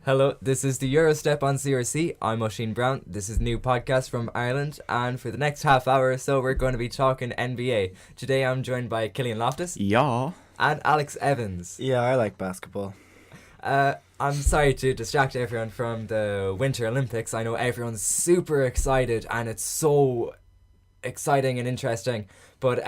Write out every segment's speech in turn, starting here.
Hello, this is the Eurostep on CRC. I'm Oisin Brown. This is a new podcast from Ireland, and for the next half hour or so, we're going to be talking NBA. Today, I'm joined by Killian Loftus. Yeah. And Alex Evans. Yeah, I like basketball. I'm sorry to distract everyone from the Winter Olympics. I know everyone's super excited, and it's so exciting and interesting. But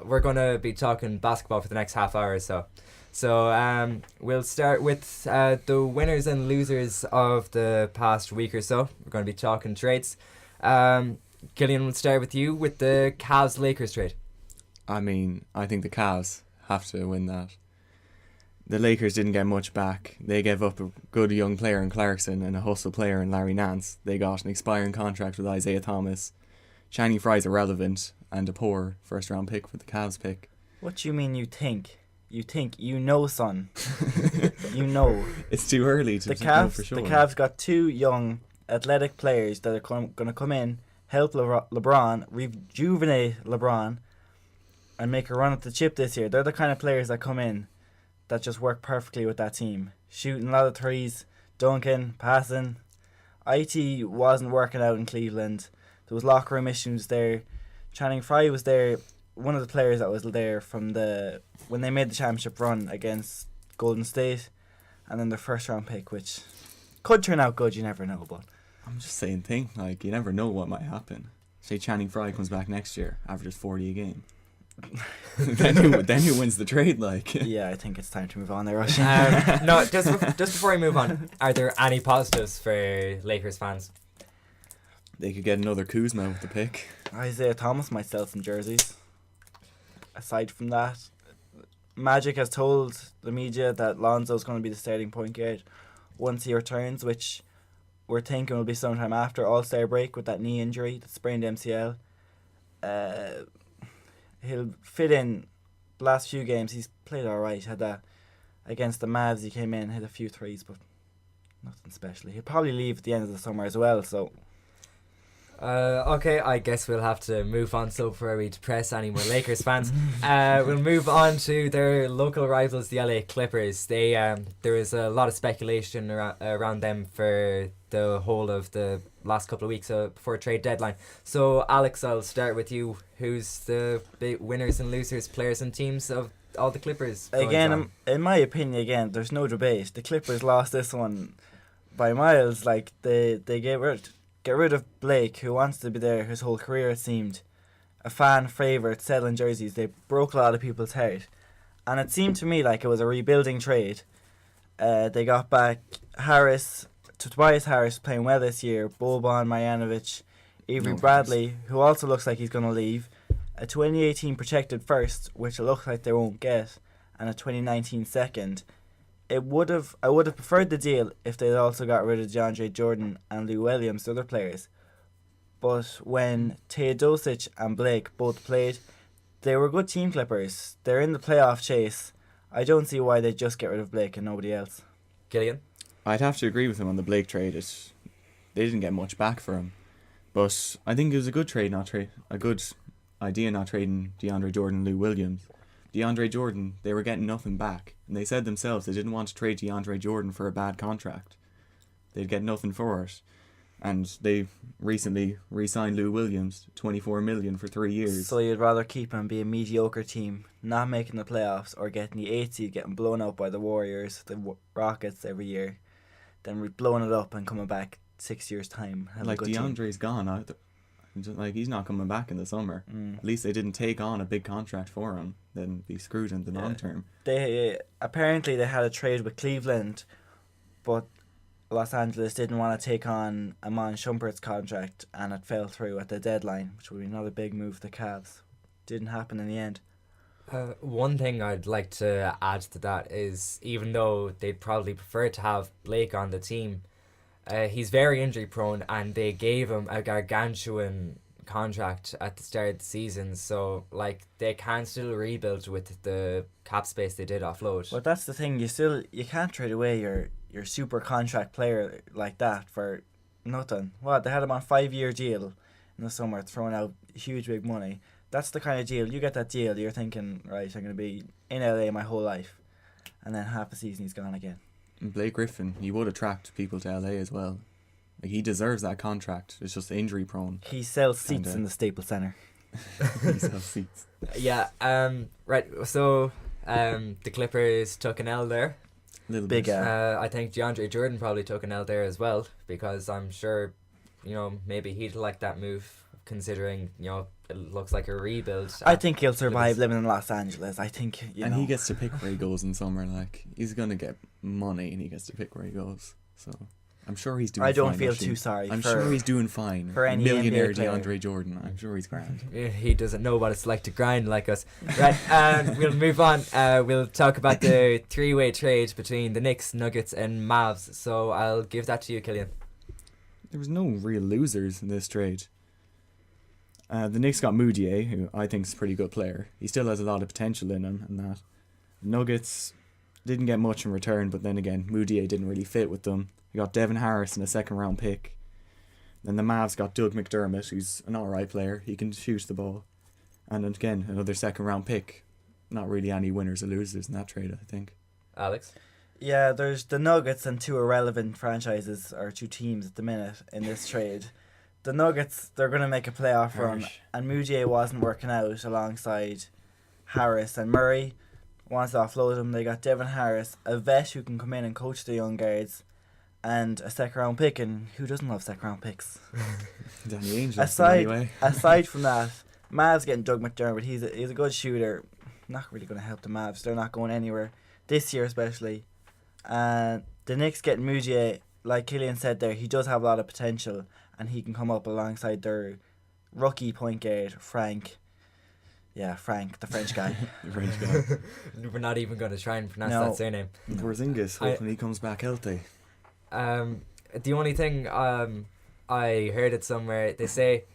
we're going to be talking basketball for the next half hour or so. So we'll start with the winners and losers of the past week or so. We're going to be talking trades. Killian, we'll start with you with the Cavs-Lakers trade. I mean, I think the Cavs have to win that. The Lakers didn't get much back. They gave up a good young player in Clarkson and a hustle player in Larry Nance. They got an expiring contract with Isaiah Thomas. Channing Frye's irrelevant and a poor first-round pick for the Cavs pick. What do you mean you think? You know, son. You know. It's too early to know for sure. The Cavs got two young, athletic players that are going to come in, help LeBron, rejuvenate LeBron, and make a run at the chip this year. They're the kind of players that come in that just work perfectly with that team. Shooting a lot of threes, dunking, passing. IT wasn't working out in Cleveland. There was locker room issues there. Channing Frye was there. One of the players that was there from when they made the championship run against Golden State, and then their first round pick, which could turn out good, you never know. But I'm just saying, you never know what might happen. Say Channing Frye comes back next year, averages 40 a game. then who wins the trade? Yeah, I think it's time to move on there. No, just before we move on, are there any positives for Lakers fans? They could get another Kuzma with the pick. Isaiah Thomas might sell some jerseys. Aside from that, Magic has told the media that Lonzo's going to be the starting point guard once he returns, which we're thinking will be sometime after All-Star break with that knee injury, the sprained MCL. He'll fit in. The last few games he's played alright. Had that against the Mavs, he came in, hit a few threes, but nothing special. He'll probably leave at the end of the summer as well, so... Okay, I guess we'll have to move on so before we depress any more Lakers fans. We'll move on to their local rivals, the LA Clippers. There was a lot of speculation around them for the whole of the last couple of weeks before trade deadline. So, Alex, I'll start with you. Who's the big winners and losers, players and teams of all the Clippers? Again, in my opinion, there's no debate. The Clippers lost this one by miles. They get rid of Blake, who wants to be there his whole career, it seemed. A fan favourite, selling jerseys. They broke a lot of people's heart. And it seemed to me like it was a rebuilding trade. They got back Tobias Harris playing well this year, Boban Marjanovic, Avery Bradley, who also looks like he's going to leave, a 2018 protected first, which it looks like they won't get, and a 2019 second. I would have preferred the deal if they'd also got rid of DeAndre Jordan and Lou Williams, the other players. But when Teodosic and Blake both played, they were good team Clippers. They're in the playoff chase. I don't see why they'd just get rid of Blake and nobody else. Killian? I'd have to agree with him on the Blake trade. They didn't get much back for him. But I think it was a good trade, a good idea not trading DeAndre Jordan and Lou Williams. DeAndre Jordan, they were getting nothing back. And they said themselves they didn't want to trade DeAndre Jordan for a bad contract. They'd get nothing for it. And they recently re-signed Lou Williams, $24 million for 3 years. So you'd rather keep him and be a mediocre team, not making the playoffs, or getting the 8th seed, getting blown out by the Warriors, the Rockets every year, than blowing it up and coming back 6 years' time. DeAndre's gone out. He's not coming back in the summer. At least they didn't take on a big contract for him. Then be screwed in the long term. Apparently they had a trade with Cleveland, but Los Angeles didn't want to take on Amon Shumpert's contract, and it fell through at the deadline, which would be another big move for the Cavs. Didn't happen in the end. One thing I'd like to add to that is, even though they'd probably prefer to have Blake on the team, he's very injury prone, and they gave him a gargantuan contract at the start of the season, so they can still rebuild with the cap space they did offload. But that's the thing, you can't trade away your super contract player like that for nothing. They had him on a 5-year deal in the summer, throwing out huge big money. That's the kind of deal, you get that deal, you're thinking, right, I'm going to be in LA my whole life, and then half a season he's gone again. And Blake Griffin, he would attract people to LA as well. Like, he deserves that contract. It's just injury prone. He sells seats in the Staples Center. He sells seats. Yeah. Right. So, the Clippers took an L there. Little Big bit. L. I think DeAndre Jordan probably took an L there as well, because I'm sure, maybe he'd like that move, considering, it looks like a rebuild. I think he'll survive living in Los Angeles. I think, he gets to pick where he goes in summer. Like, he's gonna get money and he gets to pick where he goes. So I'm sure he's doing fine. I don't feel actually. too sorry I'm for sure he's doing fine. for any Millionaire NBA player. DeAndre Jordan. I'm sure he's grand. He doesn't know what it's like to grind like us. Right, and we'll move on. We'll talk about the three-way trade between the Knicks, Nuggets, and Mavs. So I'll give that to you, Killian. There was no real losers in this trade. The Knicks got Moutier, who I think is a pretty good player. He still has a lot of potential in him, and that. Nuggets didn't get much in return, but then again, Moutier didn't really fit with them. They got Devin Harris in a second-round pick. Then the Mavs got Doug McDermott, who's an alright player. He can shoot the ball. And then again, another second-round pick. Not really any winners or losers in that trade, I think. Alex? Yeah, there's the Nuggets and two irrelevant franchises, or two teams at the minute in this trade. The Nuggets, they're going to make a playoff run, and Moutier wasn't working out alongside Harris and Murray. Wants to offload him. They got Devin Harris, a vet who can come in and coach the young guards, and a second-round pick, and who doesn't love second-round picks? Danny Ainge. Aside from that, Mavs getting Doug McDermott. He's a good shooter. Not really going to help the Mavs. They're not going anywhere this year, especially. And the Knicks getting Moutier, like Killian said there, he does have a lot of potential, and he can come up alongside their rookie point guard, Frank. Yeah, Frank, the French guy. The French guy. We're not even going to try and pronounce that surname. Porzingis, hoping he comes back healthy. The only thing I heard it somewhere, they say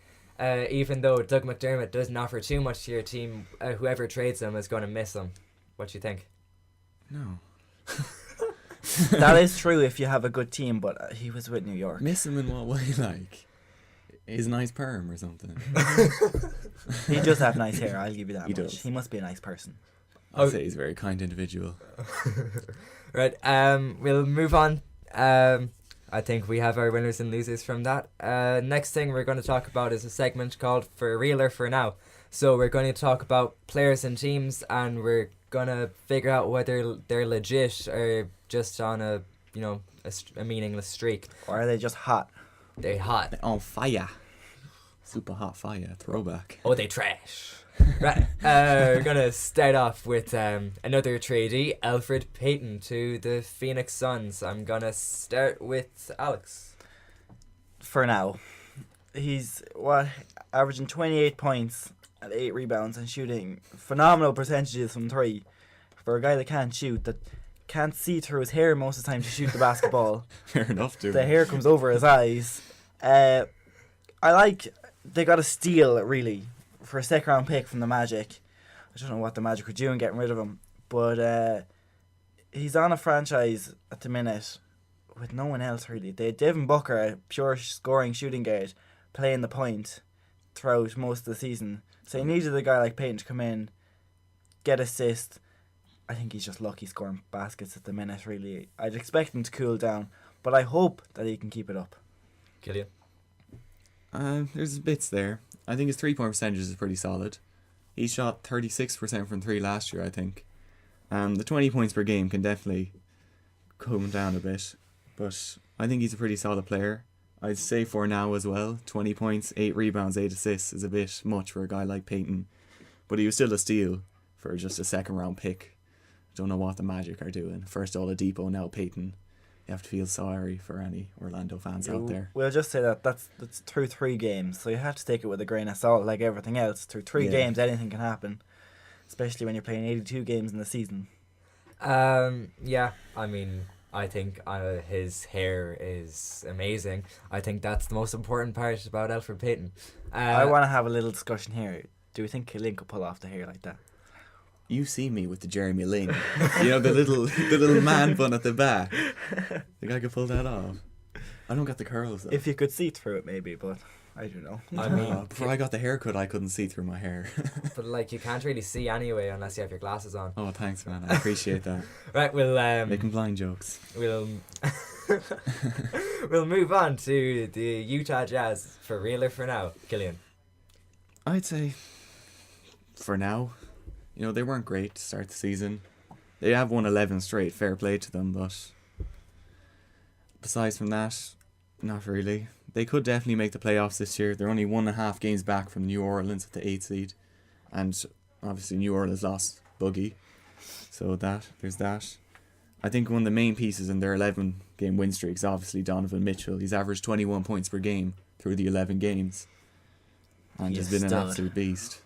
even though Doug McDermott doesn't offer too much to your team, whoever trades him is going to miss him. What do you think? No. That is true if you have a good team, but he was with New York. Miss him in what way, like? His nice perm or something? He does have nice hair, I'll give you that He much. does. He must be a nice person. I'd say he's a very kind individual. Right, we'll move on. I think we have our winners and losers from that. Next thing we're going to talk about is a segment called For Real or For Now. So we're going to talk about players and teams, and we're going to figure out whether they're legit or just on a meaningless streak. Or are they just hot? They're hot. They're on fire. Super hot fire. Throwback. Oh, they trash. Right, we're going to start off with another tradee, Elfrid Payton to the Phoenix Suns. I'm going to start with Alex. For now. He's averaging 28 points and 8 rebounds and shooting phenomenal percentages from 3. For a guy that can't shoot, that can't see through his hair most of the time to shoot the basketball. Fair enough, dude. The hair comes over his eyes. They got a steal, really, for a second round pick from the Magic. I don't know what the Magic were doing getting rid of him, but he's on a franchise at the minute with no one else really. They had Devin Booker, a pure scoring shooting guard, playing the point throughout most of the season. So he needed a guy like Payton to come in, get assists. I think he's just lucky scoring baskets at the minute, really. I'd expect him to cool down, but I hope that he can keep it up. Killian? There's bits there. I think his 3-point percentage is pretty solid. He shot 36% from 3 last year, I think. The 20 points per game can definitely come down a bit, but I think he's a pretty solid player. I'd say for now as well, 20 points, 8 rebounds, 8 assists is a bit much for a guy like Payton, but he was still a steal for just a second round pick. Don't know what the Magic are doing. First Oladipo, now Payton. You have to feel sorry for any Orlando fans out there. We'll just say that's through 3 games, so you have to take it with a grain of salt like everything else. Through 3 games, anything can happen, especially when you're playing 82 games in the season. Yeah, I mean, I think his hair is amazing. I think that's the most important part about Elfrid Payton. I want to have a little discussion here. Do you think Killian could pull off the hair like that? You see me with the Jeremy Lin. You know, the little man bun at the back. Think I could pull that off? I don't got the curls though. If you could see through it, maybe, but I don't know. I mean, before I got the haircut, I couldn't see through my hair. but like you can't really see anyway unless you have your glasses on. Oh, thanks, man. I appreciate that. Right, we'll Making blind jokes. we'll we'll move on to the Utah Jazz. For real or for now, Killian? I'd say, for now, they weren't great to start the season. They have won 11 straight, fair play to them, but besides from that, not really. They could definitely make the playoffs this year. They're only 1.5 games back from New Orleans at the 8th seed, and obviously New Orleans lost Boogie, so there's that. I think one of the main pieces in their 11-game win streak is obviously Donovan Mitchell. He's averaged 21 points per game through the 11 games, and has been an absolute beast.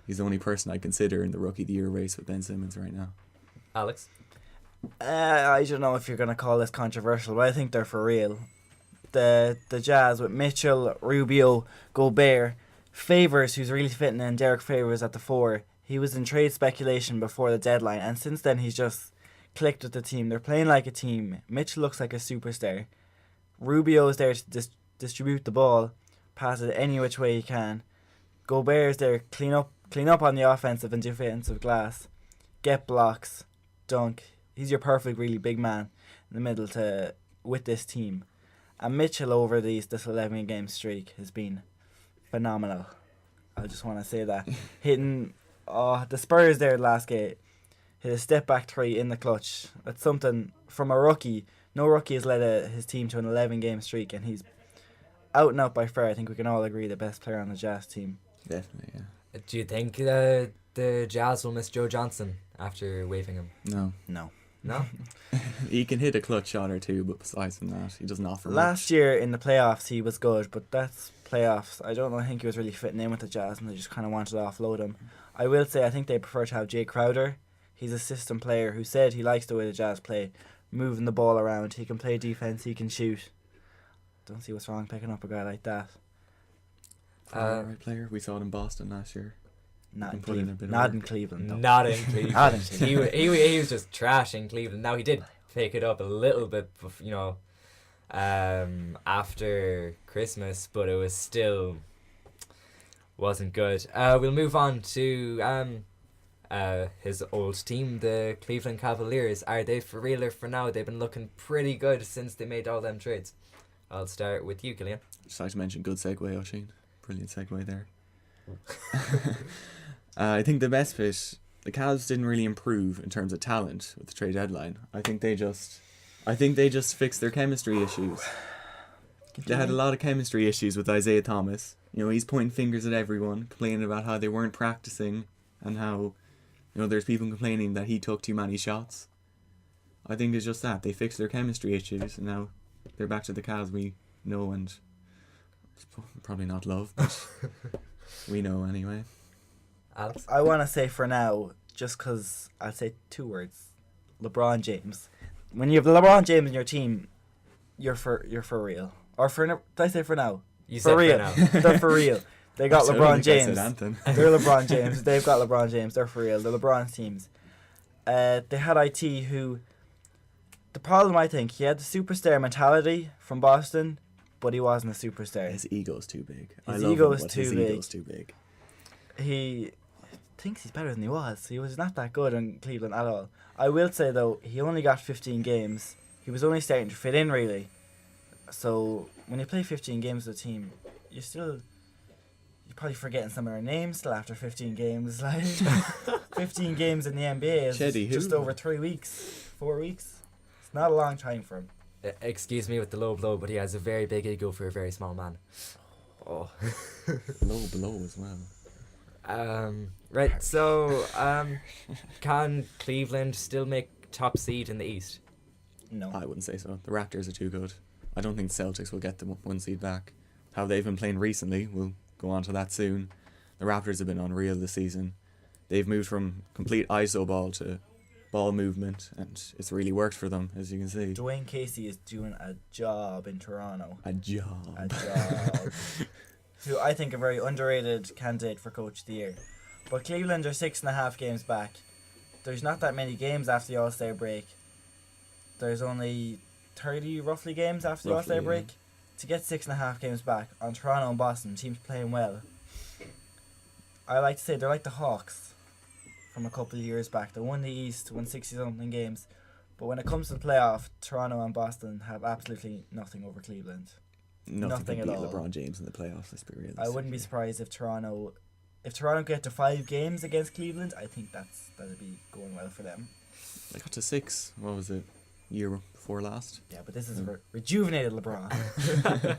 He's the only person I consider in the Rookie of the Year race with Ben Simmons right now. Alex? I don't know if you're going to call this controversial, but I think they're for real. The Jazz with Mitchell, Rubio, Gobert, Favors, who's really fitting in, Derek Favors at the 4. He was in trade speculation before the deadline, and since then he's just clicked with the team. They're playing like a team. Mitchell looks like a superstar. Rubio is there to distribute the ball, pass it any which way he can. Gobert is there clean up on the offensive and defensive glass, get blocks, dunk. He's your perfect, really big man in the middle with this team. And Mitchell over this 11-game streak has been phenomenal. I just want to say that. Hitting the Spurs there last game, hit a step back 3 in the clutch. That's something from a rookie. No rookie has led his team to an 11-game streak, and he's out and out by far. I think we can all agree the best player on the Jazz team. Definitely, yeah. Do you think the Jazz will miss Joe Johnson after waiving him? No. No? He can hit a clutch shot or two, but besides from that, he doesn't offer Last much. year in the playoffs, he was good, but that's playoffs. I don't know. I think he was really fitting in with the Jazz, and they just kind of wanted to offload him. I will say I think they prefer to have Jay Crowder. He's a system player who said he likes the way the Jazz play, moving the ball around. He can play defense. He can shoot. Don't see what's wrong picking up a guy like that. Right player. We saw it in Boston last year. Not in put in a Cleveland. bit of Not work. in Cleveland. Though. Not in Cleveland. Not in Cleveland. he was just trash in Cleveland. Now he did pick it up a little bit, after Christmas, but it was still wasn't good. We'll move on to his old team, the Cleveland Cavaliers. Are they for real or for now? They've been looking pretty good since they made all them trades. I'll start with you, Killian. Just like to mention, good segue, Oisin. Brilliant segue there. I think the best bit, the Cavs didn't really improve in terms of talent with the trade deadline. I think they just fixed their chemistry issues. They had a lot of chemistry issues with Isaiah Thomas. He's pointing fingers at everyone, complaining about how they weren't practicing and how, there's people complaining that he took too many shots. I think it's just that. They fixed their chemistry issues, and now they're back to the Cavs we know and probably not love, but we know anyway. Alex? I want to say for now, just because I'll say 2 words. LeBron James. When you have LeBron James in your team, you're for real. Or did I say for now? You for said real. for now. They're for real. They got So I don't LeBron think I said James. Anthony. They're LeBron James. They've got LeBron James. They're for real. They're LeBron's teams. They had IT who... The problem, I think, he had the superstar mentality from Boston, but he wasn't a superstar. His ego's too big. His I love ego him, is but too his big. ego's too big. He thinks he's better than he was. He was not that good in Cleveland at all. I will say, though, he only got 15 games. He was only starting to fit in, really. So, when you play 15 games with a team, you're probably forgetting some of their names still after 15 games. Like 15 games in the NBA is Chetty who? just over 3 weeks, 4 weeks. It's not a long time for him. Excuse me with the low blow, but he has a very big ego for a very small man. Oh. Low blow as well. Right, so can Cleveland still make top seed in the East? No. I wouldn't say so. The Raptors are too good. I don't think the Celtics will get the 1 seed back. How they've been playing recently, we'll go on to that soon. The Raptors have been unreal this season. They've moved from complete ISO ball to ball movement, and it's really worked for them, as you can see. Dwayne Casey is doing a job in Toronto. A job. A job. Who I think a very underrated candidate for Coach of the Year. But Cleveland are 6.5 games back. There's not that many games after the All-Star break. There's only 30 roughly games after the Roughly, All-Star break. to get 6.5 games back on Toronto and Boston, teams playing well. I like to say they're like the Hawks from a couple of years back. They won the East, won 60-something games. But when it comes to the playoff, Toronto and Boston have absolutely nothing over Cleveland. Nothing at can beat all. LeBron James in the playoffs, let's be realistic. I wouldn't be surprised if Toronto get to 5 games against Cleveland. I think that'd be going well for them. They got to 6. What was it? Year before last? Yeah, but this is rejuvenated LeBron.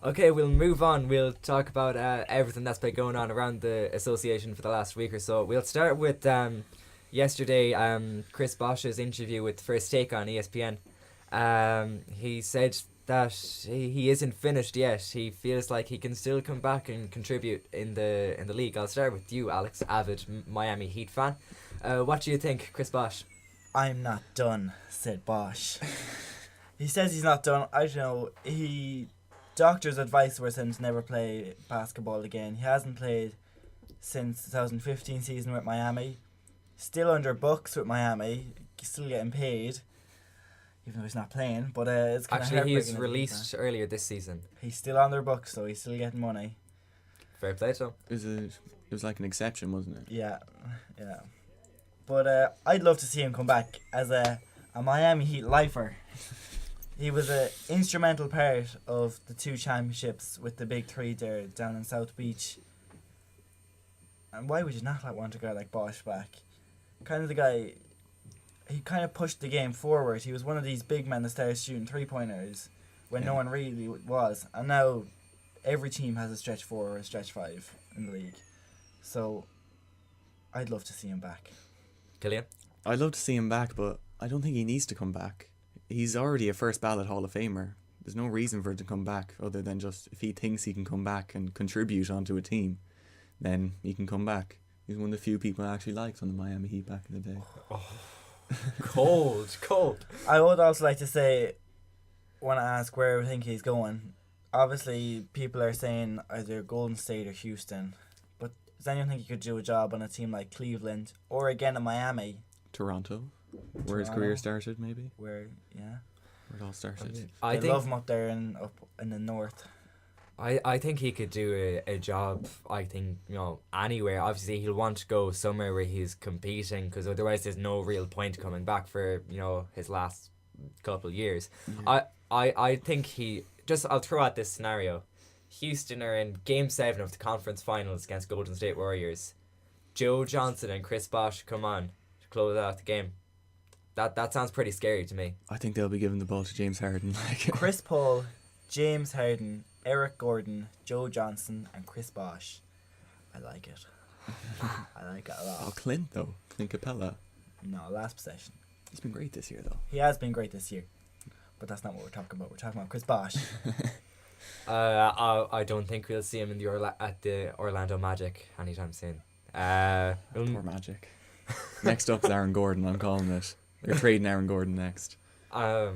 Okay, we'll move on. We'll talk about everything that's been going on around the association for the last week or so. We'll start with yesterday, Chris Bosh's interview with First Take on ESPN. He said that he isn't finished yet. He feels like he can still come back and contribute in the league. I'll start with you, Alex, avid Miami Heat fan. What do you think, Chris Bosh? I'm not done, said Bosh. He says he's not done. I don't know. Doctor's advice was him to never play basketball again. He hasn't played since the 2015 season with Miami. Still under books with Miami. Still getting paid, even though he's not playing. But it's kind of actually he was released earlier this season. He's still on their books, so he's still getting money. Fair play to him. It was like an exception, wasn't it? Yeah. But I'd love to see him come back as a Miami Heat lifer. He was an instrumental part of the 2 championships with the big 3 there down in South Beach. And why would you not want a guy like Bosh back? Kind of the guy, he kind of pushed the game forward. He was one of these big men that started shooting 3-pointers when no one really was. And now every team has a stretch 4 or a stretch 5 in the league. So I'd love to see him back. Killian? I'd love to see him back, but I don't think he needs to come back. He's already a first ballot Hall of Famer. There's no reason for him to come back other than just if he thinks he can come back and contribute onto a team, then he can come back. He's one of the few people I actually liked on the Miami Heat back in the day. Oh, cold. I would also like to say, when I ask where I think he's going, obviously people are saying either Golden State or Houston. But does anyone think he could do a job on a team like Cleveland or again in Miami? Toronto, where his career started, maybe. Where it all started. I they love him up there up in the north. I think he could do a job, I think, anywhere. Obviously, he'll want to go somewhere where he's competing, because otherwise there's no real point coming back for, his last couple of years. Yeah. I think I'll throw out this scenario. Houston are in Game 7 of the conference finals against Golden State Warriors. Joe Johnson and Chris Bosh come on to close out the game. That sounds pretty scary to me. I think they'll be giving the ball to James Harden. Chris Paul, James Harden, Eric Gordon, Joe Johnson, and Chris Bosh. I like it. I like it a lot. Oh, Clint Capella. No, last possession. He's been great this year, though. He has been great this year. But that's not what we're talking about. We're talking about Chris Bosh. I don't think we'll see him in at the Orlando Magic anytime soon. Poor Magic. Next up is Aaron Gordon, I'm calling it. They're trading Aaron Gordon next. I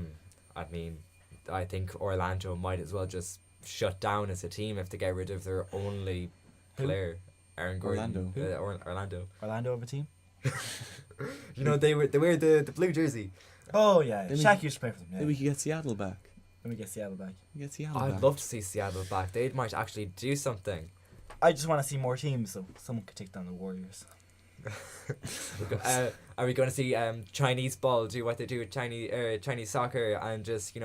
think Orlando might as well just shut down as a team if they get rid of their only player, Aaron Gordon. Orlando. Orlando of a team? they wear the blue jersey. Oh yeah, Shaq used to play for them. Yeah. Maybe we could get Seattle back. Let me get Seattle back. I'd love to see Seattle back. They might actually do something. I just want to see more teams, so someone could take down the Warriors. Are we going to see Chinese ball do what they do with Chinese soccer and just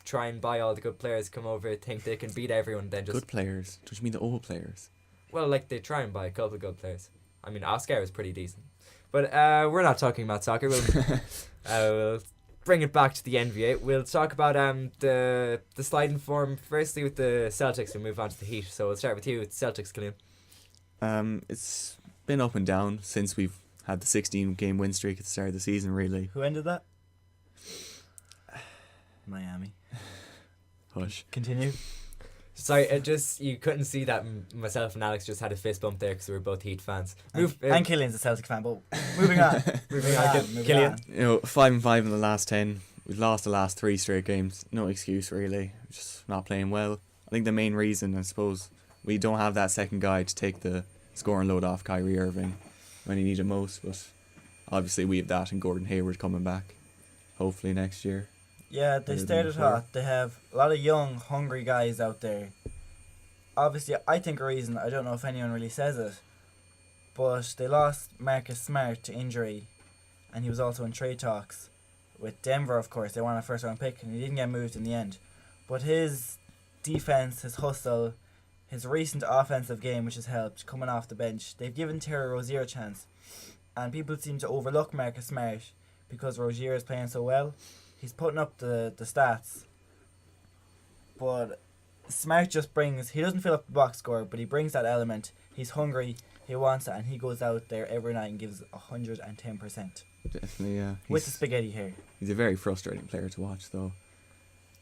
try and buy all the good players, come over, think they can beat everyone, then just good players? Don't you mean the old players? Well, they try and buy a couple of good players. I mean, Oscar is pretty decent, but we're not talking about soccer. We'll bring it back to the NBA. We'll talk about the sliding form firstly with the Celtics. We'll move on to the Heat. So we'll start with you with Celtics, Killian. It's been up and down since we've had the 16-game win streak at the start of the season, really. Who ended that? Miami. Hush. Continue. Sorry, you couldn't see that myself and Alex just had a fist bump there because we were both Heat fans. And Killian's a Celtic fan, but moving on. moving on. Killian. 5-5 in the last 10. We've lost the last 3 straight games. No excuse, really. We're just not playing well. I think the main reason, I suppose, we don't have that second guy to take the scoring load off Kyrie Irving when he needs it most. But obviously we have that and Gordon Hayward coming back, hopefully next year. Yeah, they better than started before. hot. They have a lot of young, hungry guys out there. Obviously, I think a reason, I don't know if anyone really says it, but they lost Marcus Smart to injury, and he was also in trade talks with Denver, of course. They wanted a first round pick, and he didn't get moved in the end. But his defense, his hustle, his recent offensive game, which has helped, coming off the bench, they've given Terry Rozier a chance. And people seem to overlook Marcus Smart because Rozier is playing so well. He's putting up the stats. But Smart just brings, he doesn't fill up the box score, but he brings that element. He's hungry, he wants it, and he goes out there every night and gives 110%. Definitely, yeah. With the spaghetti hair. He's a very frustrating player to watch, though.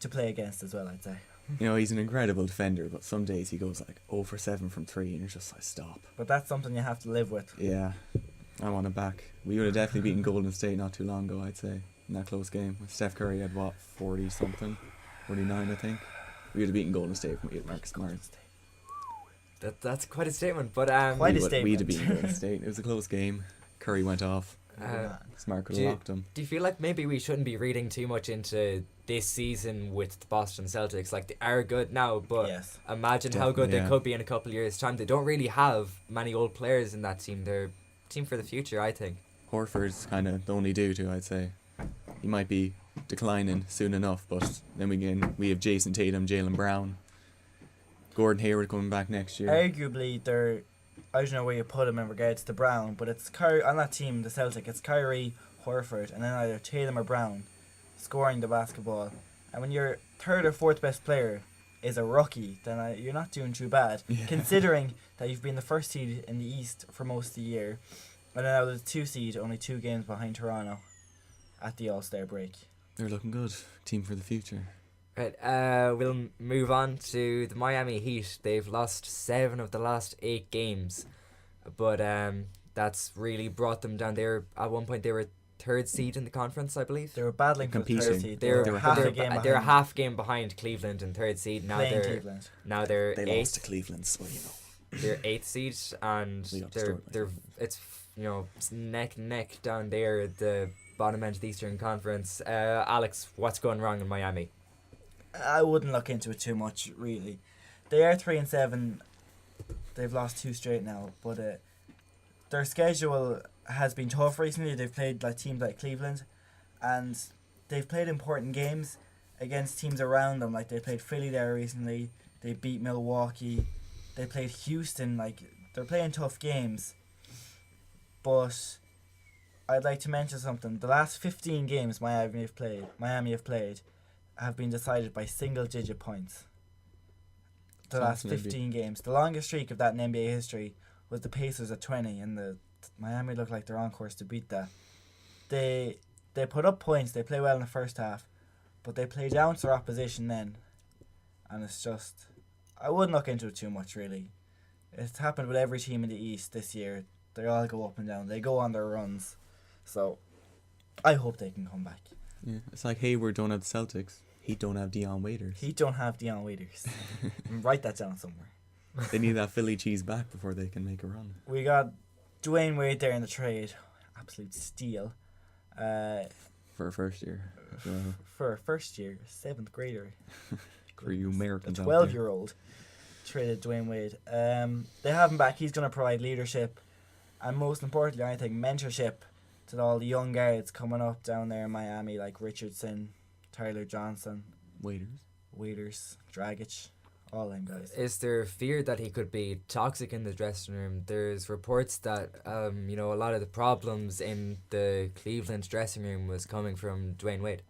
To play against as well, I'd say. You know, he's an incredible defender, but some days he goes like 0 for 7 from 3, and you're just like, stop. But that's something you have to live with. Yeah, I want him back. We would have definitely beaten Golden State not too long ago, I'd say, in that close game. Steph Curry had, 40-something? 49, I think. We would have beaten Golden State if we had Marcus Smart. That's quite a statement, but Quite a We'd statement. have beaten Golden State. It was a close game. Curry went off. Smart could have locked him. do you feel like maybe we shouldn't be reading too much into this season with the Boston Celtics? Like, they are good now, but Yes. imagine how good Definitely, they yeah. could be in a couple of years' time. They don't really have many old players in that team. They're a team for the future, I think. Horford's kind of the only due to, I'd say. He might be declining soon enough, but then we have Jason Tatum, Jaylen Brown, Gordon Hayward coming back next year. Arguably, they're, I don't know where you put him in regards to Brown, but it's Kyrie on that team, the Celtic. It's Kyrie, Horford, and then either Tatum or Brown scoring the basketball. And when your third or fourth best player is a rookie, then you're not doing too bad, Yeah. considering that you've been the first seed in the East for most of the year, and then now the 2 seed, only 2 games behind Toronto at the All-Star break. They're looking good. Team for the future. Right, we'll move on to the Miami Heat. They've lost 7 of the last 8 games, but that's really brought them down. At one point they were 3rd seed in the conference, I believe. They were battling for the Competing. 3rd seed. They're They were half a game behind. They're a half game behind Cleveland in 3rd seed. Now playing they're Cleveland. now they're They 8th. lost to Cleveland, so you know. They're 8th seed, and We got they're destroyed by they're it's it's neck and neck down there at the bottom end of the Eastern Conference. Alex, what's going wrong in Miami? I wouldn't look into it too much, really. They are 3-7. They've lost 2 straight now, but their schedule has been tough recently. They've played like teams like Cleveland, and they've played important games against teams around them. Like, they played Philly there recently. They beat Milwaukee. They played Houston. Like, they're playing tough games. But I'd like to mention something. The last 15 games Miami have played have been decided by single-digit points. The last Sounds maybe. 15 games. The longest streak of that in NBA history was the Pacers at 20, and the Miami look like they're on course to beat that. They put up points. They play well in the first half, but they play down to their opposition then, and it's just, I wouldn't look into it too much, really. It's happened with every team in the East this year. They all go up and down. They go on their runs. So, I hope they can come back. Yeah, it's like Hayward don't have the Celtics. He don't have Dion Waiters. He don't have Dion Waiters. Write that down somewhere. They need that Philly cheese back before they can make a run. We got Dwayne Wade there in the trade. Absolute steal. For a first year. So, For a first year, 7th grader. for you A Americans out there. 12-year-old traded Dwayne Wade. They have him back. He's going to provide leadership, and most importantly, I think, mentorship to all the young guards coming up down there in Miami, like Richardson, Tyler Johnson, Waiters, Dragic, all them guys. Is there fear that he could be toxic in the dressing room? There's reports that a lot of the problems in the Cleveland dressing room was coming from Dwayne Wade.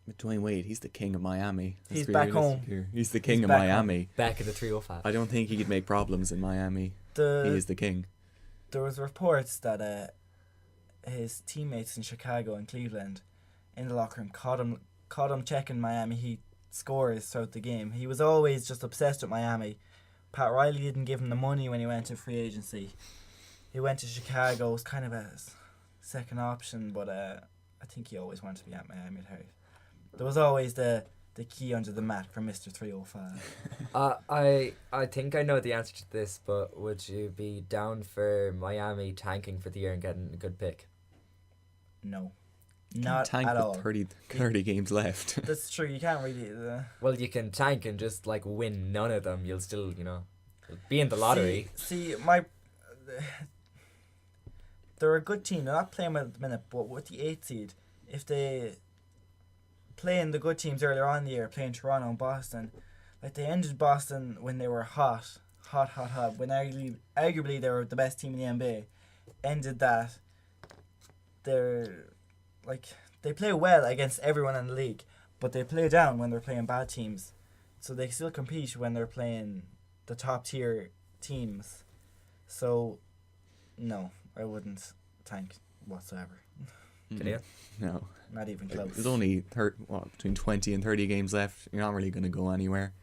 But Dwayne Wade, he's the king of Miami. He's be back realistic home. here. He's the king He's of back Miami. Back in the 305. I don't think he could make problems in Miami. He is the king. There was reports that his teammates in Chicago and Cleveland in the locker room caught him checking Miami Heat scores throughout the game. He was always just obsessed with Miami. Pat Riley didn't give him the money when he went to free agency. He went to Chicago, was kind of a second option, but I think he always wanted to be at Miami at heart. There was always the key under the mat for Mr. 305. I think I know the answer to this, but would you be down for Miami tanking for the year and getting a good pick? No. Not tank at with all. 30 games left. That's true. You can't really. Well, you can tank and just like win none of them. You'll still, be in the lottery. See, they're a good team. They're not playing well at the minute, but with the 8th seed, if they playing the good teams earlier on in the year, playing Toronto and Boston, like they ended Boston when they were hot, when arguably they were the best team in the NBA, ended that. They play well against everyone in the league, but they play down when they're playing bad teams. So they still compete when they're playing the top tier teams. So, no, I wouldn't tank whatsoever. Can you? No. Not even close. There's only between 20 and 30 games left. You're not really going to go anywhere.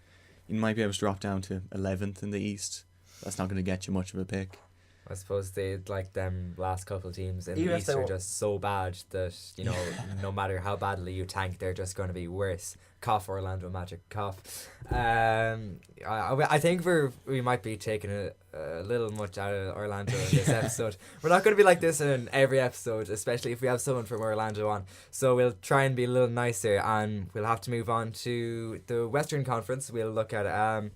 You might be able to drop down to 11th in the East. That's not going to get you much of a pick. I suppose them last couple of teams in Even the if East they are were- just so bad that, no matter how badly you tank, they're just going to be worse. Cough, Orlando Magic, cough. I think we might be taking a little much out of Orlando in this episode. We're not going to be like this in every episode, especially if we have someone from Orlando on. So we'll try and be a little nicer, and we'll have to move on to the Western Conference. We'll look at the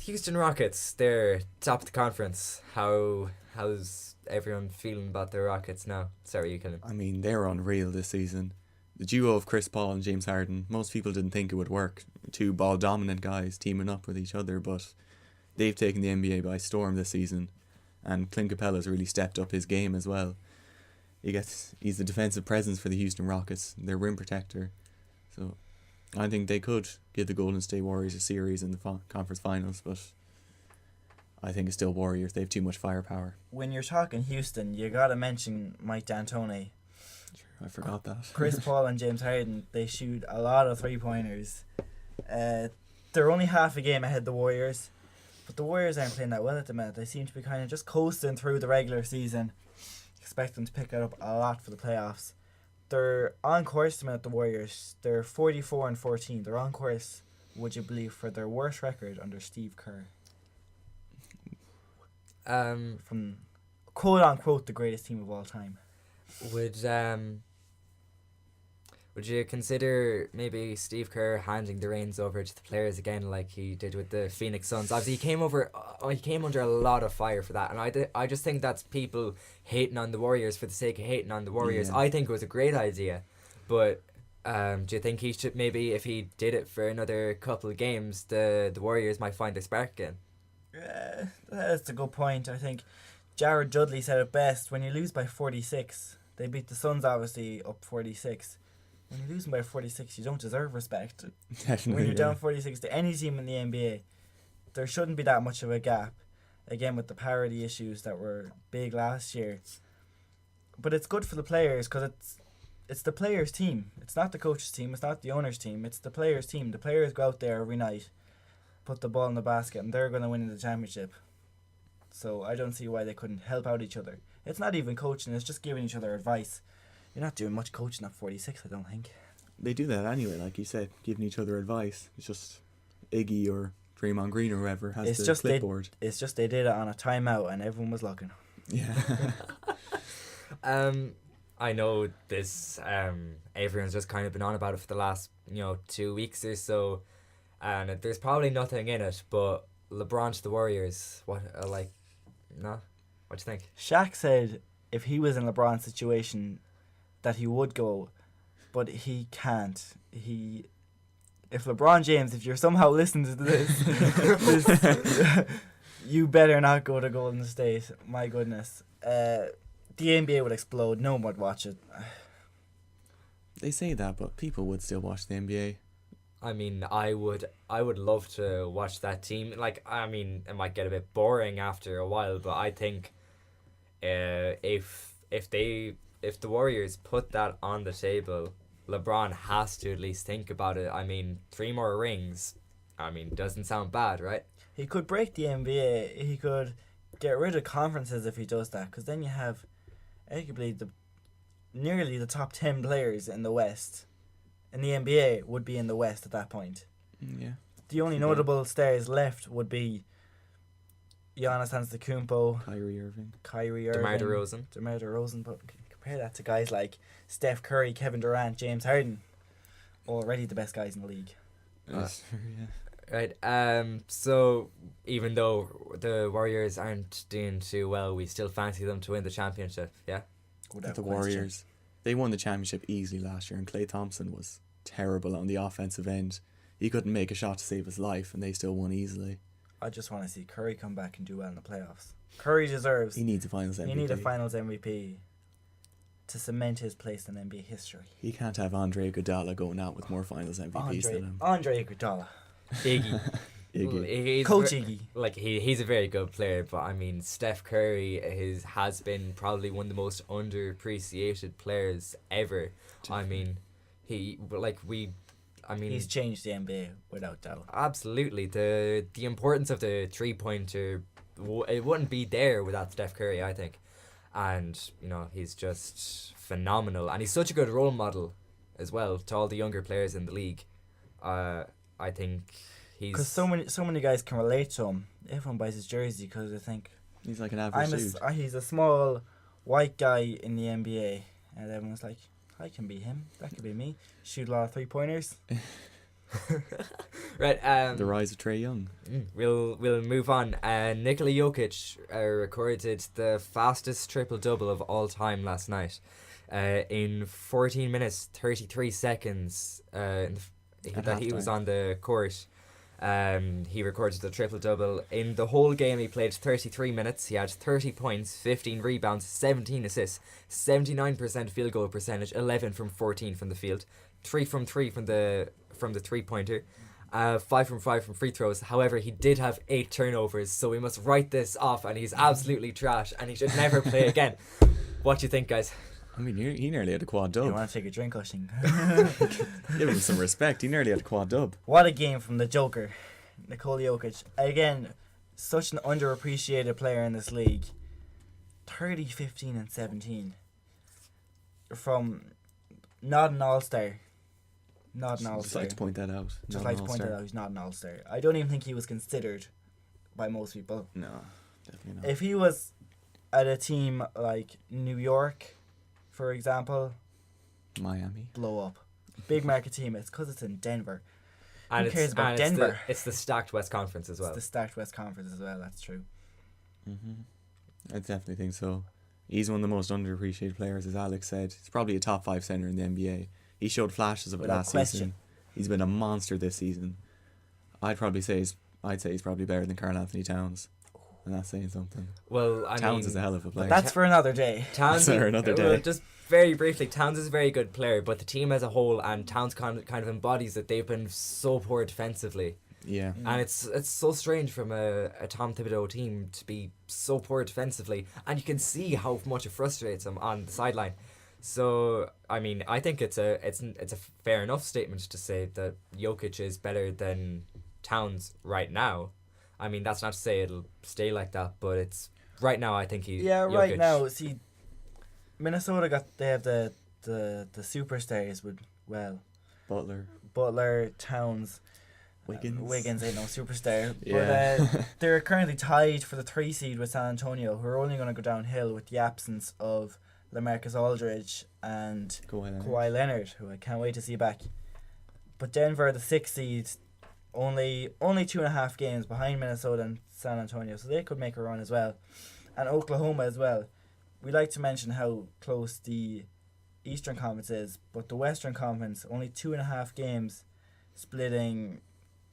Houston Rockets. They're top of the conference. How's everyone feeling about the Rockets now? Sorry, you Killian. I mean, they're unreal this season. The duo of Chris Paul and James Harden, most people didn't think it would work. Two ball-dominant guys teaming up with each other, but they've taken the NBA by storm this season. And Clint Capella's really stepped up his game as well. He's the defensive presence for the Houston Rockets, their rim protector. So I think they could give the Golden State Warriors a series in the conference finals, but I think it's still Warriors. They have too much firepower. When you're talking Houston, you got to mention Mike D'Antoni. I forgot that. Chris Paul and James Harden, they shoot a lot of three-pointers. They're only half a game ahead of the Warriors, but the Warriors aren't playing that well at the minute. They seem to be kind of just coasting through the regular season. Expect them to pick it up a lot for the playoffs. They're on course to minute the Warriors. They're 44-14. They're on course, would you believe, for their worst record under Steve Kerr. From quote-unquote the greatest team of all time. Would you consider maybe Steve Kerr handing the reins over to the players again, like he did with the Phoenix Suns? Obviously, he came under a lot of fire for that, and I just think that's people hating on the Warriors for the sake of hating on the Warriors. Yeah. I think it was a great idea, but do you think he should, maybe if he did it for another couple of games, the Warriors might find their spark again? That's a good point. I think Jared Dudley said it best. When you lose by 46, they beat the Suns obviously up 46. When you're losing by 46, you don't deserve respect. Definitely. When you're down 46 to any team in the NBA, there shouldn't be that much of a gap. Again, with the parity issues that were big last year. But it's good for the players because it's the players' team. It's not the coach's team. It's not the owner's team. It's the players' team. The players go out there every night, put the ball in the basket, and they're going to win the championship. So I don't see why they couldn't help out each other. It's not even coaching. It's just giving each other advice. You're not doing much coaching at 46, I don't think. They do that anyway, like you said, giving each other advice. It's just Iggy or Draymond Green or whoever has the clipboard. It's just they did it on a timeout and everyone was looking. Yeah. I know this. Everyone's just kind of been on about it for the last 2 weeks or so, and there's probably nothing in it. But LeBron to the Warriors, what What do you think? Shaq said if he was in LeBron's situation, that he would go, but he can't. If LeBron James, if you're somehow listening to this, you better not go to Golden State. My goodness. The NBA would explode. No one would watch it. They say that, but people would still watch the NBA. I mean, I would love to watch that team. It might get a bit boring after a while, but I think if the Warriors put that on the table, LeBron has to at least think about it. I mean, 3 more rings, doesn't sound bad, right? He could break the NBA. He could get rid of conferences if he does that, because then you have arguably nearly the top 10 players in the West. In the NBA would be in the West at that point. Yeah. The only notable stars left would be Giannis Antetokounmpo, Kyrie Irving. DeMar DeRozan. But come compare that to guys like Steph Curry, Kevin Durant, James Harden. Already the best guys in the league. Yes, yeah. Right. So even though the Warriors aren't doing too well, we still fancy them to win the championship. Yeah. Without The question. Warriors, they won the championship easily last year, and Klay Thompson was terrible on the offensive end. He couldn't make a shot to save his life, and they still won easily. I just want to see Curry come back and do well in the playoffs. Curry deserves. He needs a Finals MVP. He needs a Finals MVP to cement his place in NBA history. He can't have Andre Iguodala going out with more Finals MVPs than him. Andre Iguodala. Iggy. He's Coach Iggy. Like he's a very good player, but I mean Steph Curry has been probably one of the most underappreciated players ever. I mean, he's changed the NBA without doubt. Absolutely, the importance of the 3-pointer, it wouldn't be there without Steph Curry, I think, and he's just phenomenal, and he's such a good role model as well to all the younger players in the league. I think because so many guys can relate to him. Everyone buys his jersey because they think he's like an average dude. He's a small white guy in the NBA, and everyone's like, I can be him. That could be me. Shoot a lot of 3-pointers. Right. The rise of Trae Young. We'll move on. Nikola Jokic recorded the fastest triple-double of all time last night. In 14 minutes 33 seconds that he was on the court. He recorded the triple-double. In the whole game, he played 33 minutes. He had 30 points, 15 rebounds, 17 assists, 79% field goal percentage, 11 from 14 from the field, 3 from 3 from the 3-pointer, 5 from 5 from free throws. However, he did have 8 turnovers, so we must write this off, and he's absolutely trash, and he should never play again. What do you think, guys? I mean, he nearly had a quad dub. You want to take a drink, Ushing? Give him some respect. He nearly had a quad dub. What a game from the Joker, Nikola Jokic. Again, such an underappreciated player in this league. 30, 15, and 17. From not an all-star. Not an all-star. Just like to point that out. Just like to point that out, he's not an all-star. I don't even think he was considered by most people. No, definitely not. If he was at a team like New York, for example, Miami, blow up. Big market team. It's because it's in Denver. And Who cares about Denver? It's the stacked West Conference as well. It's the stacked West Conference as well. That's true. I definitely think so. He's one of the most underappreciated players, as Alex said. He's probably a top 5 center in the NBA. He showed flashes of it last season. He's been a monster this season. I'd say he's probably better than KarlAnthony Towns. And that's saying something. Well, Towns is a hell of a player. That's for another day. Towns for another day. Just very briefly, Towns is a very good player, but the team as a whole, and Towns kind of embodies that they've been so poor defensively. Yeah. And it's so strange from a Tom Thibodeau team to be so poor defensively, and you can see how much it frustrates him on the sideline. So I mean, I think it's a fair enough statement to say that Jokic is better than Towns right now. I mean, that's not to say it'll stay like that, but it's right now. I think Jokic. Right now. See, Minnesota they have the superstars with Butler, Towns, Wiggins ain't no superstar. Yeah. But they're currently tied for the 3 seed with San Antonio, who are only going to go downhill with the absence of LaMarcus Aldridge and Kawhi Leonard, who I can't wait to see back. But Denver, the 6 seed, only 2.5 games behind Minnesota and San Antonio, so they could make a run as well. And Oklahoma as well. We like to mention how close the Eastern Conference is, but the Western Conference, only 2.5 games, splitting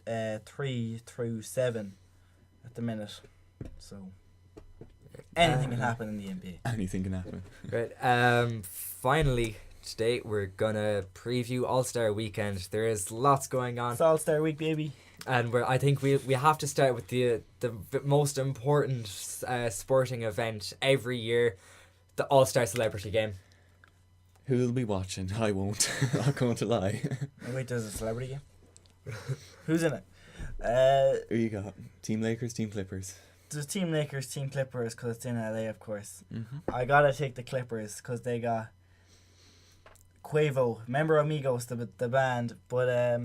3 through 7 at the minute. So anything can happen in the NBA. Anything can happen. Right. Finally, today we're gonna preview All-Star Weekend. There is lots going on. It's All-Star Week, baby. And I think we have to start with the most important sporting event every year, the All-Star Celebrity Game. Who'll be watching? I won't. I'm going to lie. Oh, wait, there's a celebrity game? Who's in it? Who you got? Team Lakers, Team Clippers? There's Team Lakers, Team Clippers, because it's in LA, of course. Mm-hmm. I gotta take the Clippers, because they got Quavo. Remember Amigos, the band? But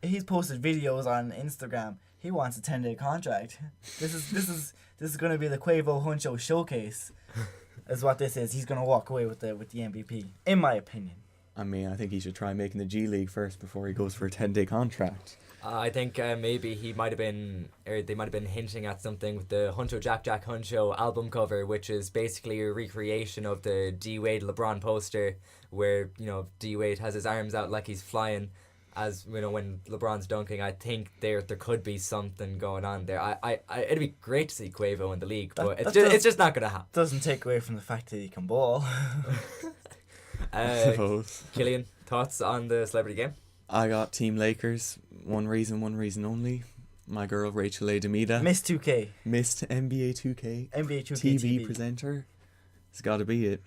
he's posted videos on Instagram. He wants a 10-day contract. This is going to be the Quavo Huncho showcase. is what this is. He's going to walk away with the MVP, in my opinion. I mean, I think he should try making the G League first before he goes for a 10-day contract. I think maybe he might have been, or they might have been hinting at something with the Huncho Jack Jack Huncho album cover, which is basically a recreation of the D Wade LeBron poster, where D Wade has his arms out like he's flying, as when LeBron's dunking. I think there could be something going on there. I it'd be great to see Quavo in the league, but it's just not gonna happen. Doesn't take away from the fact that he can ball. Killian, thoughts on the celebrity game? I got Team Lakers. One reason only. My girl Rachel A. Demita. Miss 2K. Missed NBA 2K. NBA 2K TV presenter. It's got to be it.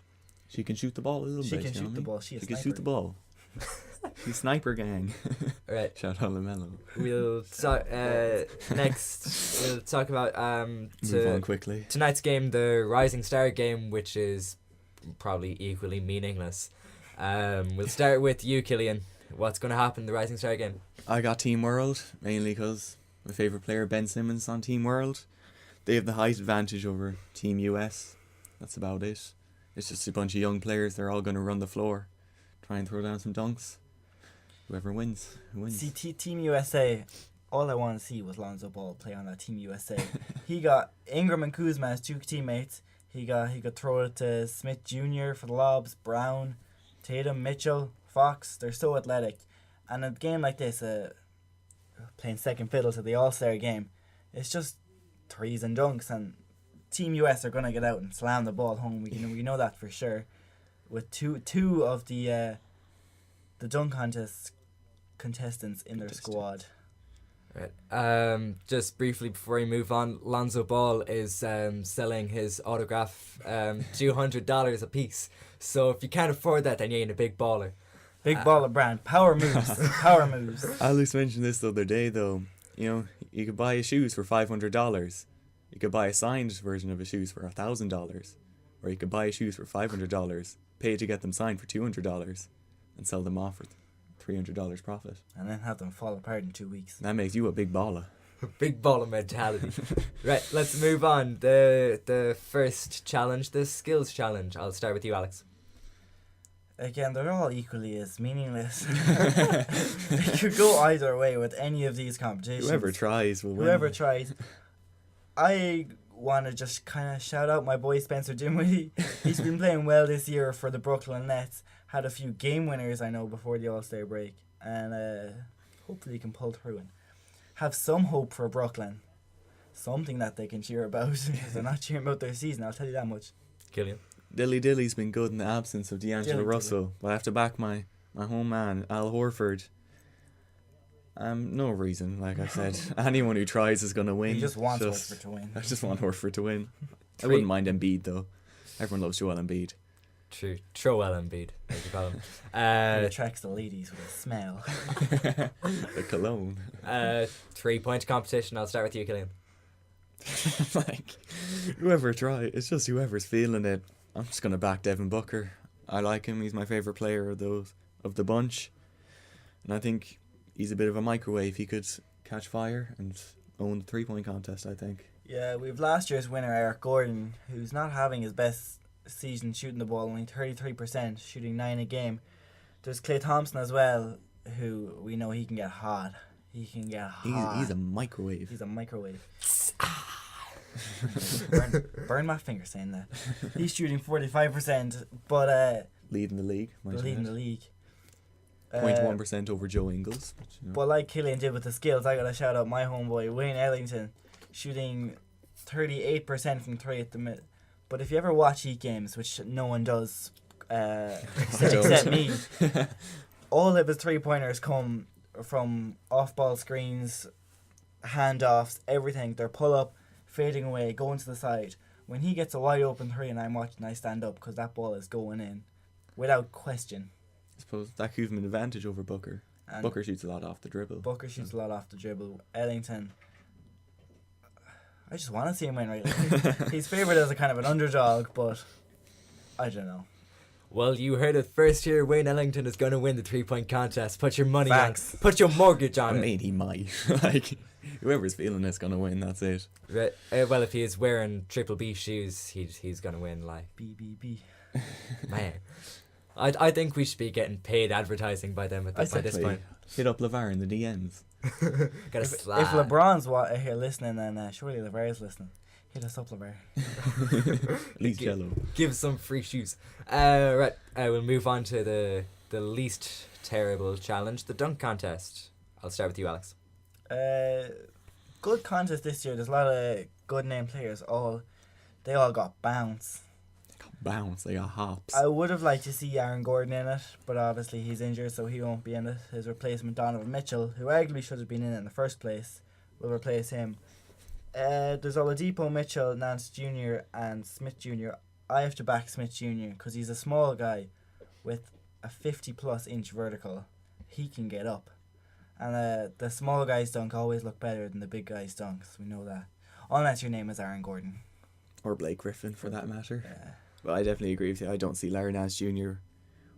She can shoot the ball a little bit. She can shoot the ball. She can shoot the ball. She's sniper gang. Right. Shout out LaMelo. We'll talk next. We'll talk about move on quickly. Tonight's game, the Rising Star game, which is probably equally meaningless. We'll start with you, Killian. What's going to happen in the Rising Star game? I got Team World, mainly because my favourite player, Ben Simmons, on Team World. They have the height advantage over Team US. That's about it. It's just a bunch of young players. They're all going to run the floor, try and throw down some dunks. Whoever wins, wins. See, Team USA, all I want to see was Lonzo Ball play on that Team USA. He got Ingram and Kuzma as two teammates. He could throw it to Smith Jr. for the lobs, Brown, Tatum, Mitchell, Fox. They're so athletic. And a game like this, playing second fiddle to the All-Star game, it's just threes and dunks, and Team US are going to get out and slam the ball home. We know that for sure. With two of the dunk contestants in their squad. Right. Just briefly before we move on, Lonzo Ball is selling his autograph $200 a piece. So if you can't afford that, then you ain't a big baller. Big baller brand. Power moves. Power moves. Alex mentioned this the other day, though. You could buy his shoes for $500. You could buy a signed version of his shoes for $1,000. Or you could buy his shoes for $500, pay to get them signed for $200, and sell them off for $300 profit. And then have them fall apart in 2 weeks. That makes you a big baller. Big baller mentality. Right, let's move on. The first challenge, the skills challenge. I'll start with you, Alex. Again, they're all equally as meaningless. They could go either way with any of these competitions. Whoever tries will win. Whoever tries. I want to just kind of shout out my boy Spencer Dinwiddie. He's been playing well this year for the Brooklyn Nets. Had a few game winners, I know, before the All-Star break. And hopefully he can pull through and have some hope for Brooklyn. Something that they can cheer about. Because they're not cheering about their season, I'll tell you that much. Killian. Dilly's been good in the absence of D'Angelo Russell. But I have to back my home man, Al Horford. No reason, like I said. Anyone who tries is going to win. He just wants Horford to win. I just want Horford to win. I wouldn't mind Embiid, though. Everyone loves Joel Embiid. True. Joel Embiid, as you call him. He attracts the ladies with a smell. The cologne. 3-point competition. I'll start with you, Killian. Like, whoever tries. It's just whoever's feeling it. I'm just going to back Devin Booker. I like him. He's my favourite player of the bunch. And I think he's a bit of a microwave. He could catch fire and own the 3-point contest, I think. Yeah, we've last year's winner, Eric Gordon, who's not having his best season shooting the ball, only 33%, shooting 9 a game. There's Klay Thompson as well, who we know he can get hot. He's a microwave. He's a microwave. burn my finger saying that. He's shooting 45%, but leading the league. 0.1% over Joe Ingles. But like Killian did with the skills, I gotta shout out my homeboy Wayne Ellington, shooting 38% from 3 at the minute. But if you ever watch Heat games, which no one does, except me, all of his 3-pointers come from off-ball screens, handoffs, everything. They're pull-up, fading away, going to the side. When he gets a wide-open 3 and I'm watching, I stand up because that ball is going in, without question. I suppose that gives him an advantage over Booker. And Booker shoots a lot off the dribble. Ellington, I just want to see him win, right? He's favoured as a kind of an underdog, but I don't know. Well, you heard it first here. Wayne Ellington is going to win the 3-point contest. Put your money Facts. on. Put your mortgage on it. I mean, he might. Whoever's feeling it's gonna win. That's it. Right, well, if he is wearing Triple B shoes, he's gonna win. Like BBB. man, I think we should be getting paid advertising by them by this point. Hit up LeVar in the DMs. Gotta If slide. LeBron's here listening, then surely LeVar's listening. Hit us up, LeVar. At least yellow. Give some free shoes. Right, we'll move on to the least terrible challenge, the dunk contest. I'll start with you, Alex. Good contest this year. There's a lot of good name players. They all got bounce. They got hops. I would have liked to see Aaron Gordon in it, but obviously he's injured, so he won't be in it. His replacement, Donovan Mitchell, who arguably should have been in the first place, will replace him. There's Oladipo, Mitchell, Nance Jr. and Smith Jr. I have to back Smith Jr. because he's a small guy with a 50-plus inch vertical. He can get up. And the small guys dunk always look better than the big guys dunks. We know that. Unless your name is Aaron Gordon. Or Blake Griffin, for that matter. Yeah. But I definitely agree with you. I don't see Larry Nance Jr.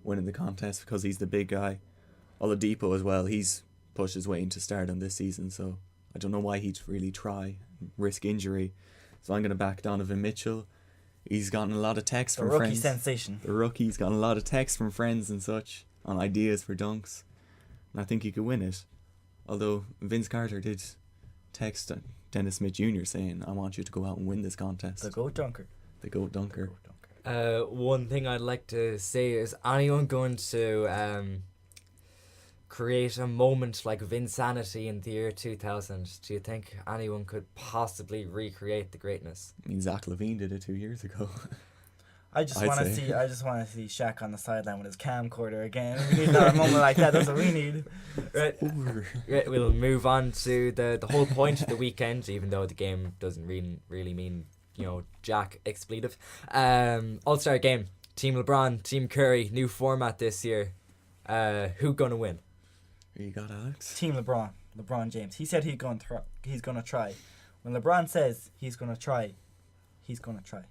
winning the contest because he's the big guy. Oladipo as well. He's pushed his way into stardom this season, so I don't know why he'd really try risk injury. So I'm going to back Donovan Mitchell. He's gotten a lot of texts from rookie friends. Sensation. The rookie's gotten a lot of texts from friends and such on ideas for dunks. And I think he could win it. Although Vince Carter did text Dennis Smith Jr. saying, I want you to go out and win this contest. The GOAT dunker. The GOAT dunker. One thing I'd like to say is, anyone going to create a moment like Vinsanity in the year 2000? Do you think anyone could possibly recreate the greatness? I mean, Zach LaVine did it 2 years ago. I just I'd want to say. see. I just want to see Shaq on the sideline with his camcorder again. We need another moment like that. That's what we need. Right. Right, we'll move on to the whole point of the weekend, even though the game doesn't really mean, Jack expletive. All-Star game. Team LeBron, Team Curry, new format this year. Who gonna win? Who you got, Alex? Team LeBron James. He said he's gonna try. When LeBron says he's gonna try, he's gonna try.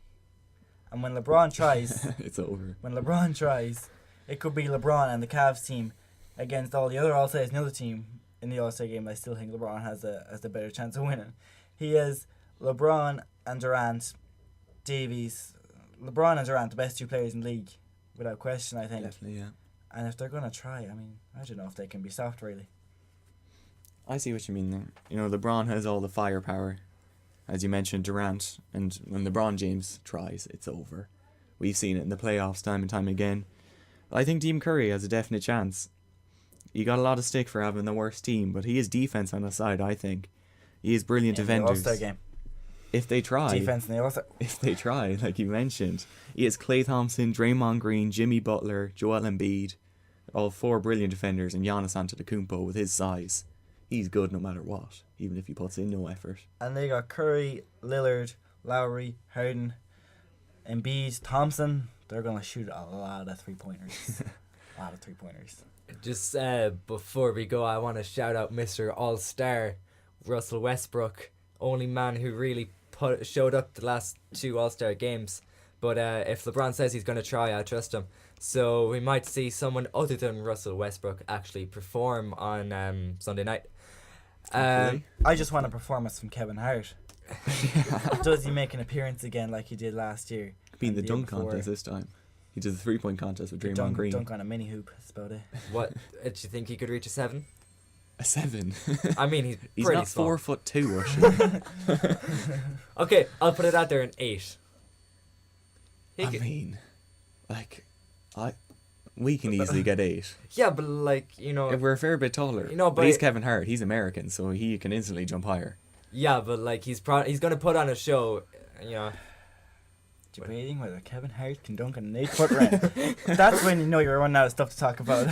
And when LeBron tries, it's over. When LeBron tries, it could be LeBron and the Cavs team against all the other All-Stars in the other team in the All-Star game. I still think LeBron has the better chance of winning. He is LeBron and Durant, Davies. LeBron and Durant, the best two players in the league, without question, I think. Definitely, yeah. And if they're going to try, I don't know if they can be stopped, really. I see what you mean there. LeBron has all the firepower. As you mentioned, Durant, and when LeBron James tries, it's over. We've seen it in the playoffs time and time again. I think Team Curry has a definite chance. He got a lot of stick for having the worst team, but he has defense on his side, I think. He is brilliant defenders. The All-Star game. If they try. Defense in the All-Star. If they try, like you mentioned. He has Klay Thompson, Draymond Green, Jimmy Butler, Joel Embiid. All four brilliant defenders, and Giannis Antetokounmpo with his size. He's good no matter what, even if he puts in no effort. And they got Curry, Lillard, Lowry, Harden, Embiid, Thompson. They're going to shoot a lot of three-pointers. Just before we go, I want to shout out Mr. All-Star, Russell Westbrook. Only man who really showed up the last two All-Star games. But if LeBron says he's going to try, I trust him. So we might see someone other than Russell Westbrook actually perform on Sunday night. I just want a performance from Kevin Hart. Does he make an appearance again like he did last year? Being the dunk contest this time. He did the 3-point contest with Draymond Green. Dunk on a mini hoop, that's about it. What? Do you think he could reach a 7? A 7? I mean, he's not small. 4'2", Okay, I'll put it out there in 8. We can easily get 8. Yeah, but If we're a fair bit taller. But he's Kevin Hart. He's American, so he can instantly jump higher. Yeah, but he's going to put on a show, Debating whether Kevin Hart can dunk on an 8-foot rim. That's when you know you're running out of stuff to talk about.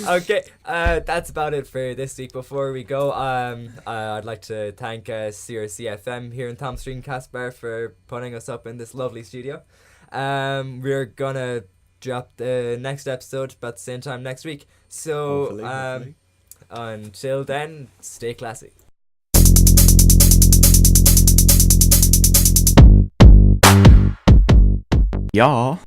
Okay, that's about it for this week. Before we go, I'd like to thank CRC FM here in Tom Street and Casper for putting us up in this lovely studio. We're gonna drop the next episode about the same time next week. So Hopefully. Until then, stay classy. Yeah.